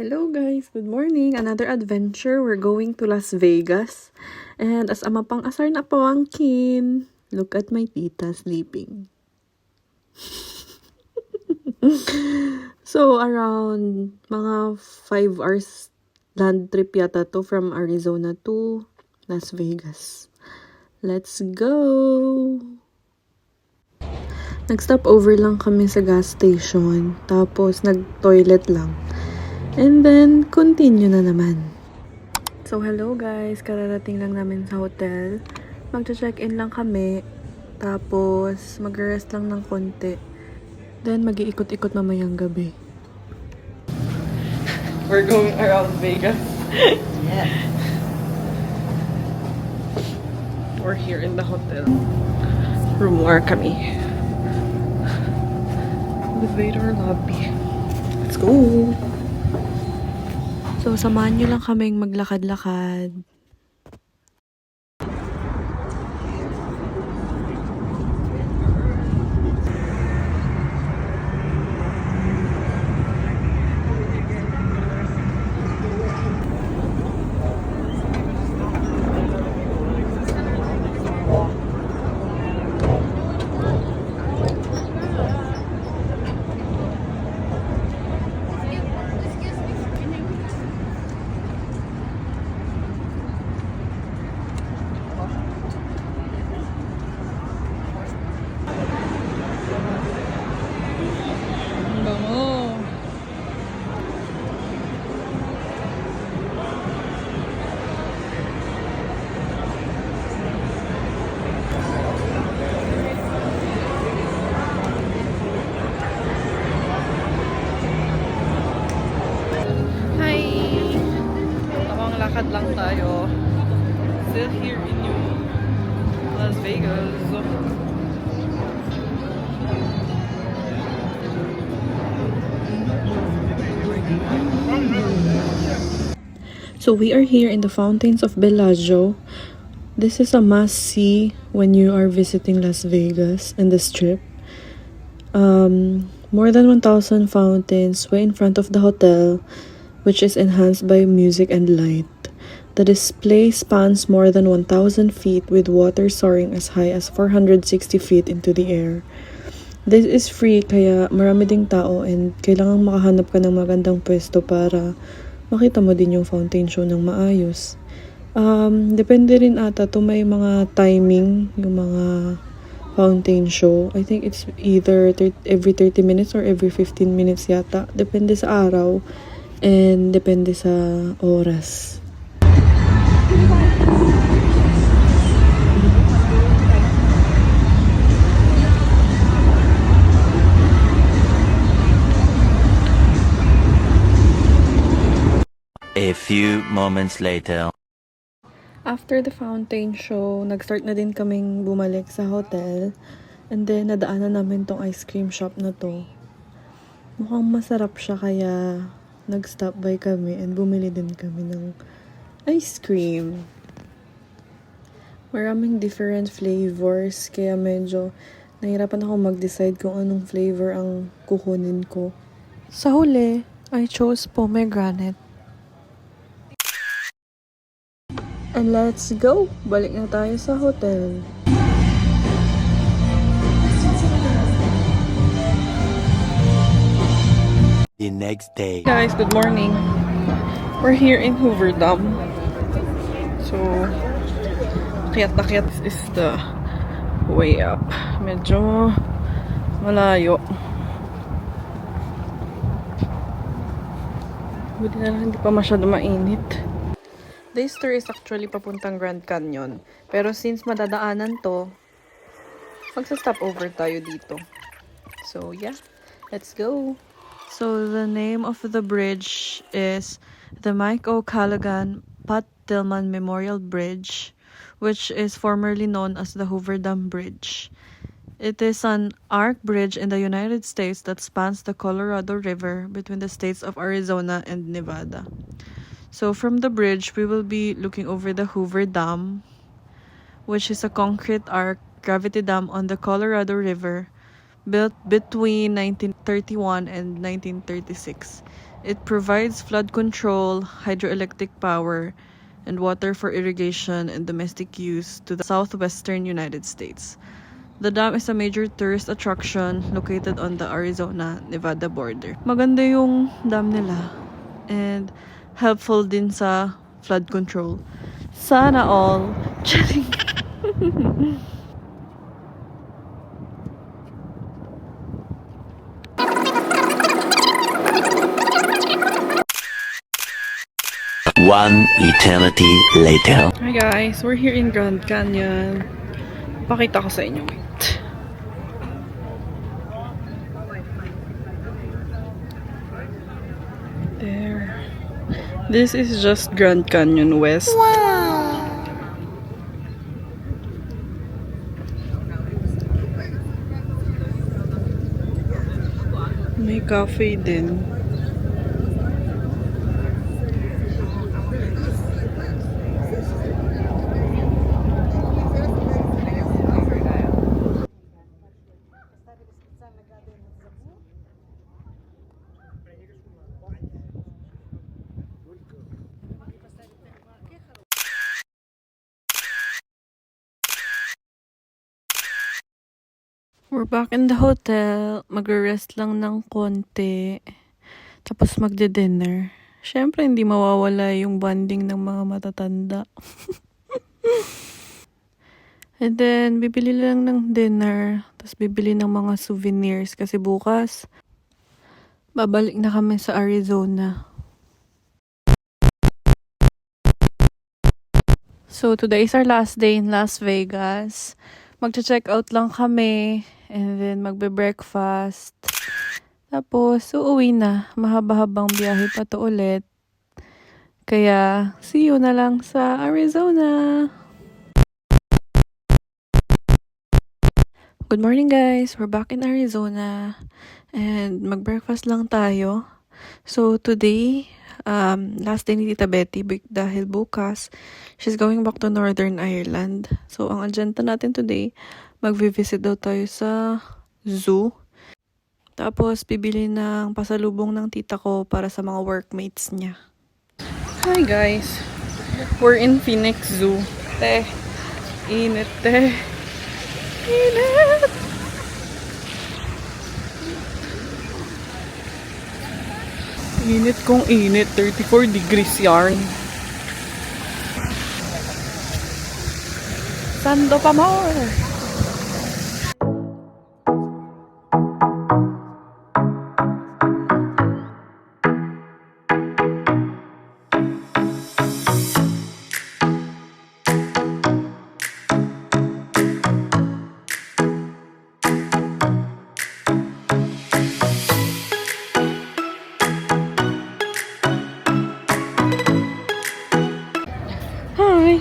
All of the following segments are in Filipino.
Hello guys, good morning. Another adventure. We're going to Las Vegas. And as ama pang asar na pawangkin, look at my tita sleeping. So around mga 5 hours land trip yata to from Arizona to Las Vegas. Let's go! Nag-stop over lang kami sa gas station. Tapos nag-toilet lang. And then, continue na naman. So, hello guys. Kararating lang namin sa hotel. Magcha-check-in lang kami. Tapos, mag-rest lang ng konti. Then, mag-iikot-ikot mamayang gabi. We're going around Vegas. Yeah. We're here in the hotel. Room 1 kami. Elevator lobby. Let's go! So, samahan nyo lang kaming maglakad-lakad. Lakad lang tayo. Still here in Las Vegas. So we are here in the fountains of Bellagio. This is a must-see when you are visiting Las Vegas and the Strip. More than 1,000 fountains way in front of the hotel, which is enhanced by music and light. The display spans more than 1,000 feet with water soaring as high as 460 feet into the air. This is free kaya marami ding tao and kailangan makahanap ka ng magandang pwesto para makita mo din yung fountain show ng maayos. Depende rin ata to may mga timing yung mga fountain show. I think it's either every 30 minutes or every 15 minutes yata. Depende sa araw and depende sa oras. A few moments later. After the fountain show, nag-start na din kaming bumalik sa hotel. And then, nadaanan namin tong ice cream shop na to. Mukhang masarap siya kaya nag-stop by kami and bumili din kami ng ice cream. Maraming different flavors kaya medyo nahirapan ako mag-decide kung anong flavor ang kukunin ko. Sa huli, I chose pomegranate. And let's go! Balik na tayo sa hotel. The next day. Guys, good morning. We're here in Hoover Dam. So, akyat na akyat is the way up. Medyo malayo. Buti na lang hindi pa masyado mainit. This tour is actually papuntang Grand Canyon. Pero since madadaanan to, magsa-stop over tayo dito. So, yeah. Let's go! So, the name of the bridge is the Mike O. Callaghan Pat Tillman Memorial Bridge, which is formerly known as the Hoover Dam Bridge. It is an arc bridge in the United States that spans the Colorado River between the states of Arizona and Nevada. So, from the bridge, we will be looking over the Hoover Dam, which is a concrete arc gravity dam on the Colorado River built between 1931 and 1936. It provides flood control, hydroelectric power, and water for irrigation and domestic use to the southwestern United States. The dam is a major tourist attraction located on the Arizona-Nevada border. Maganda yung dam nila and helpful din sa flood control. Sana all. Charing. One eternity later. Hi guys, we're here in Grand Canyon. Pakita ko sa inyo. Wait. There. This is just Grand Canyon West. Wow! May cafe din. We're back in the hotel. Magre-rest lang ng konti. Tapos magde-dinner. Siyempre, hindi mawawala yung bonding ng mga matatanda. And then, bibili lang ng dinner. Tapos bibili ng mga souvenirs. Kasi bukas, babalik na kami sa Arizona. So, today is our last day in Las Vegas. Magcha-check out lang kami. And then, magbe-breakfast. Tapos, uuwi na. Mahaba-habang biyahe pa to ulit. Kaya, see you na lang sa Arizona. Good morning guys! We're back in Arizona. And mag-breakfast lang tayo. So, today, last day ni Tita Betty dahil bukas, she's going back to Northern Ireland. So, ang agenda natin today, mag-visit daw tayo sa zoo. Tapos, bibili ng pasalubong ng tita ko para sa mga workmates niya. Hi guys! We're in Phoenix Zoo. Te, init te. Init! Init kong init. 34 degrees yarn. Sando pa more! Hi!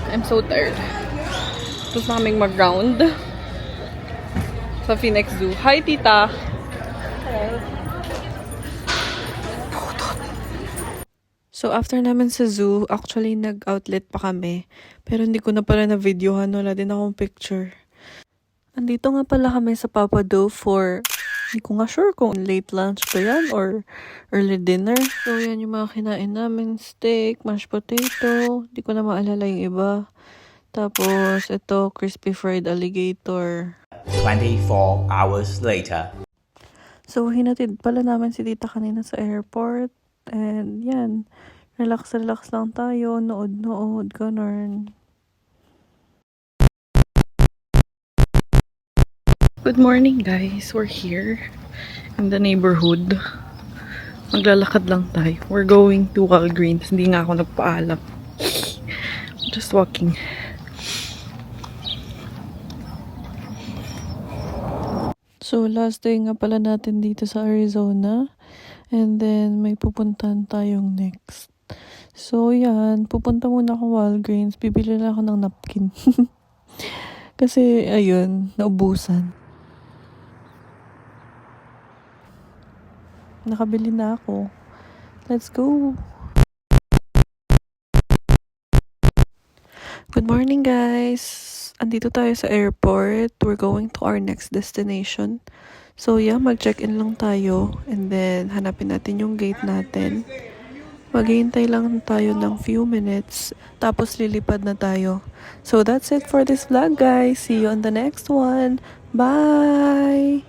I'm so tired. Tapos na kaming mag-round sa Phoenix Zoo. Hi, tita! Hello! So, after namin sa zoo, actually nag-outlet pa kami. Pero hindi ko na pala na-videohan. Wala din akong picture. Andito nga pala kami sa Papado for, hindi ko nga sure kung late lunch ba yan or early dinner. So, yan yung mga kinain namin. Steak, mashed potato. Hindi ko na maalala yung iba. Tapos, ito, crispy fried alligator. 24 hours later. So, hinatid pala namin si tita kanina sa airport. And, yan. Relax lang tayo. Nood, ganun. Good morning, guys. We're here in the neighborhood. Maglalakad lang tayo. We're going to Walgreens. Hindi nga ako nagpaalam. Just walking. So, last day nga pala natin dito sa Arizona. And then, may pupuntahan tayong next. So, yan. Pupunta muna ako Walgreens. Bibili lang ako ng napkin. Kasi, ayun, naubusan. Nakabili na ako. Let's go! Good morning, guys! Andito tayo sa airport. We're going to our next destination. So yeah, mag-check-in lang tayo and then hanapin natin yung gate natin. Maghihintay lang tayo ng few minutes tapos lilipad na tayo. So that's it for this vlog guys. See you on the next one. Bye!